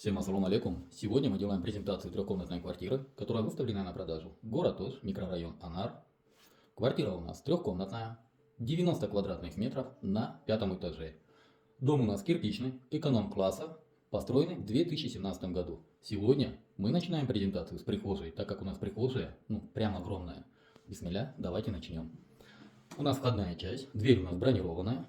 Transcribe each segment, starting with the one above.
Всем ассалам алейкум. Сегодня мы делаем презентацию трехкомнатной квартиры, которая выставлена на продажу. Город Ош, микрорайон Анар. Квартира у нас трехкомнатная, 90 квадратных метров на пятом этаже. Дом у нас кирпичный, эконом-класса, построенный в 2017 году. Сегодня мы начинаем презентацию с прихожей, так как у нас прихожая, прям огромная. Бисмилля, давайте начнем. У нас входная часть, дверь у нас бронированная.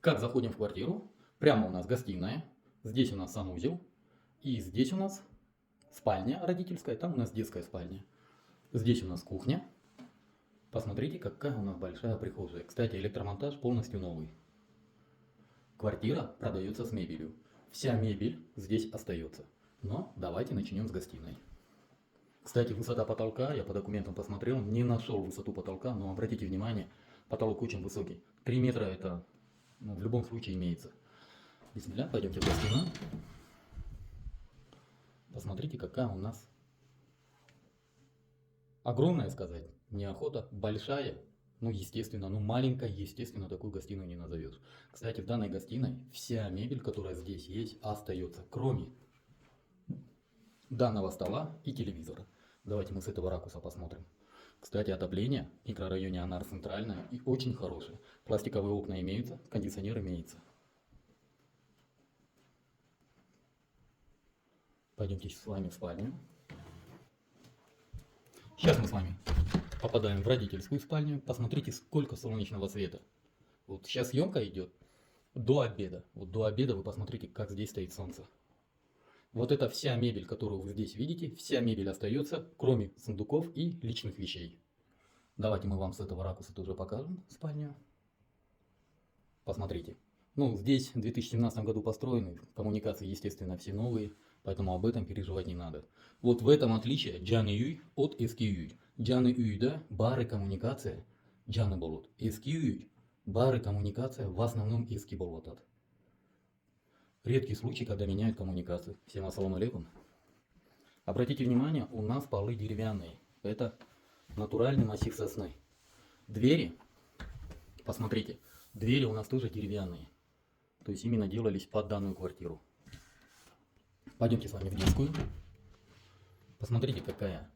Как заходим в квартиру, прямо у нас гостиная. Здесь у нас санузел, и здесь у нас спальня родительская, там у нас детская спальня. Здесь у нас кухня. Посмотрите, какая у нас большая прихожая. Кстати, электромонтаж полностью новый. Квартира продается с мебелью. Вся мебель здесь остается. Но давайте начнем с гостиной. Кстати, высота потолка, я по документам посмотрел, не нашел высоту потолка, но обратите внимание, потолок очень высокий. 3 метра это в любом случае имеется. Бисмилля, пойдемте в гостиную. Посмотрите, какая у нас огромная, сказать, неохота, большая, естественно, маленькая, естественно, такую гостиную не назовешь. Кстати, в данной гостиной вся мебель, которая здесь есть, остается, кроме данного стола и телевизора. Давайте мы с этого ракурса посмотрим. Кстати, отопление в микрорайоне Анар центральное и очень хорошее. Пластиковые окна имеются, кондиционер имеется. Пойдемте с вами в спальню. Сейчас мы с вами попадаем в родительскую спальню. Посмотрите, сколько солнечного света. Вот сейчас съемка идет до обеда. Вот до обеда вы посмотрите, как здесь стоит солнце. Вот это вся мебель, которую вы здесь видите, вся мебель остается, кроме сундуков и личных вещей. Давайте мы вам с этого ракурса тоже покажем спальню. Посмотрите. Здесь в 2017 году построены, коммуникации, естественно, все новые. Поэтому об этом переживать не надо. Вот в этом отличие Джаны Юй от Эски Юй. Джаны Юйда бары коммуникация, Джаны болот. Эски Юй бары коммуникация в основном Эски болотат. Редкий случай, когда меняют коммуникацию. Всем ассалам алейкум. Обратите внимание, у нас полы деревянные. Это натуральный массив сосны. Двери, посмотрите, двери у нас тоже деревянные. То есть именно делались под данную квартиру. Пойдемте с вами в детскую. Посмотрите, какая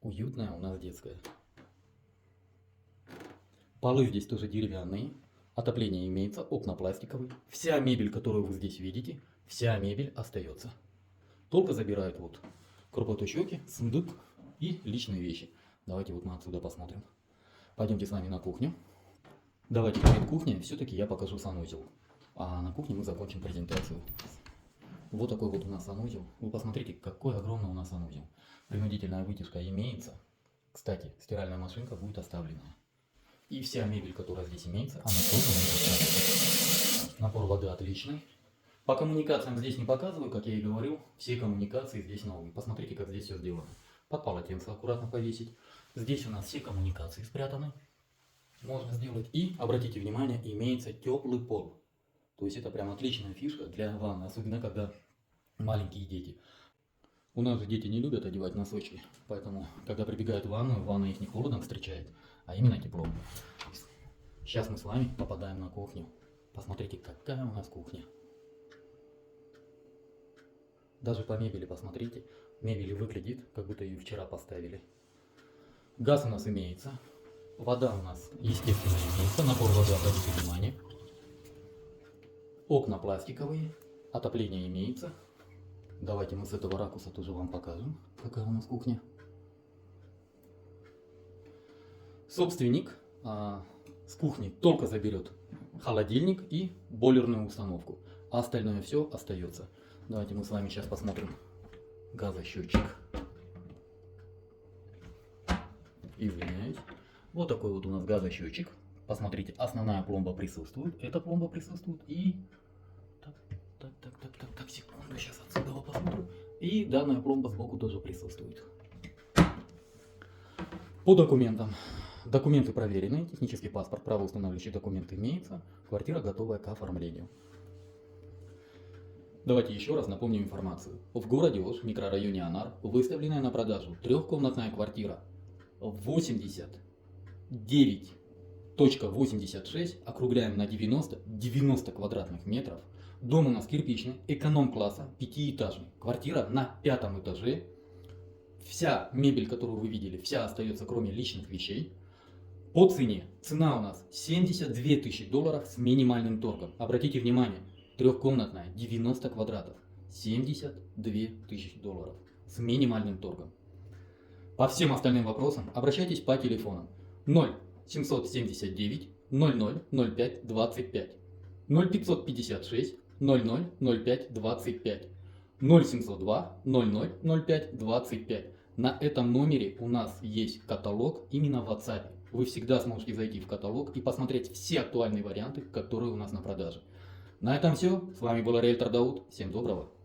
уютная у нас детская. Полы здесь тоже деревянные. Отопление имеется, окна пластиковые. Вся мебель, которую вы здесь видите, вся мебель остается. Только забирают вот круглоточеки, сундук и личные вещи. Давайте вот мы отсюда посмотрим. Пойдемте с вами на кухню. Давайте перед кухней все-таки я покажу санузел. А на кухне мы закончим презентацию. Вот такой вот у нас санузел. Вы посмотрите, какой огромный у нас санузел. Принудительная вытяжка имеется. Кстати, стиральная машинка будет оставлена. И вся мебель, которая здесь имеется, она тоже будет оставлена. Напор воды отличный. По коммуникациям здесь не показываю, как я и говорил. Все коммуникации здесь новые. Посмотрите, как здесь все сделано. Под полотенце аккуратно повесить. Здесь у нас все коммуникации спрятаны. Можно сделать. И, обратите внимание, имеется теплый пол. То есть это прям отличная фишка для ванны, особенно когда маленькие дети. У нас же дети не любят одевать носочки, поэтому когда прибегают в ванну, ванна их не холодом встречает, а именно теплом. Сейчас мы с вами попадаем на кухню. Посмотрите, какая у нас кухня. Даже по мебели посмотрите. Мебель выглядит, как будто ее вчера поставили. Газ у нас имеется. Вода у нас, естественно, имеется. Напор воды, обратите внимание. Окна пластиковые, отопление имеется. Давайте мы с этого ракурса тоже вам покажем, какая у нас кухня. Собственник с кухни только заберет холодильник и бойлерную установку, а остальное все остается. Давайте мы с вами сейчас посмотрим газосчетчик. Извиняюсь. Вот такой вот у нас газосчетчик. Посмотрите, основная пломба присутствует, эта пломба присутствует и... Так, секунду, сейчас отсюда его посмотрю. И данная пломба сбоку тоже присутствует. По документам. Документы проверены, технический паспорт, правоустанавливающий документ имеется. Квартира готовая к оформлению. Давайте еще раз напомним информацию. В городе Ош, в микрорайоне Анар, выставленная на продажу трехкомнатная квартира 89.86, округляем на 90 квадратных метров, Дом у нас кирпичный, эконом-класса, пятиэтажный. Квартира на 5-м этаже. Вся мебель, которую вы видели, вся остается, кроме личных вещей. По цене. Цена у нас 72 тысячи долларов с минимальным торгом. Обратите внимание, трехкомнатная, 90 квадратов. 72 тысячи долларов с минимальным торгом. По всем остальным вопросам обращайтесь по телефонам 0 779 00 05 25, 0556 00 05 25, 0702 00 05 25. На этом номере у нас есть каталог именно в WhatsApp. Вы всегда сможете зайти в каталог и посмотреть все актуальные варианты, которые у нас на продаже. На этом все. С вами был риэлтор Дауд. Всем доброго.